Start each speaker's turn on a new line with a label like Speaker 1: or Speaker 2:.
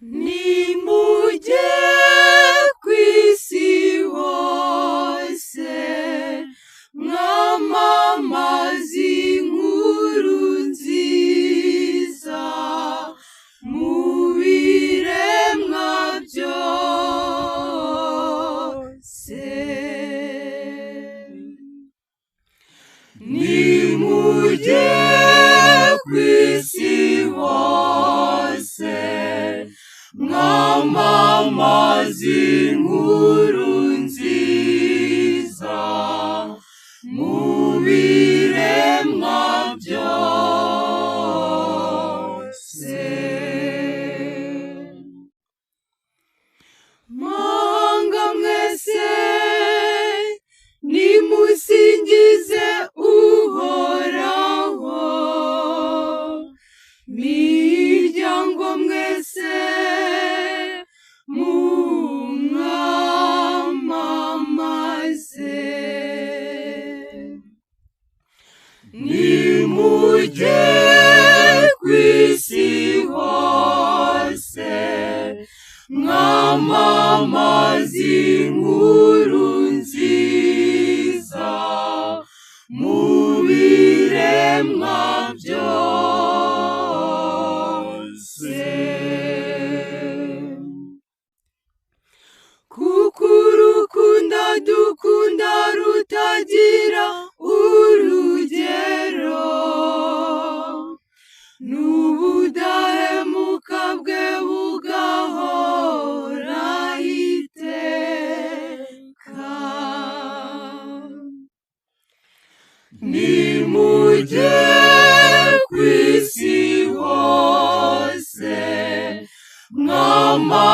Speaker 1: nimujye kw'isi hose mwamamaza inkuru nziza mu biremwa byose. Nimujye kw'isi hose mwamamaza inkuru nziza mu biremwa byose. Mahanga mwese nimusingize Uhoraho, miryango mwese mumwamamaze. Nimujye kw'isi hose mwamamaza inkuru nziza mu biremwa byose. Kuko urukundo dukunda rutagira urugero, n'ubudahemuka bwe bugahora iteka. Nimujye kw'isi hose mwamamaza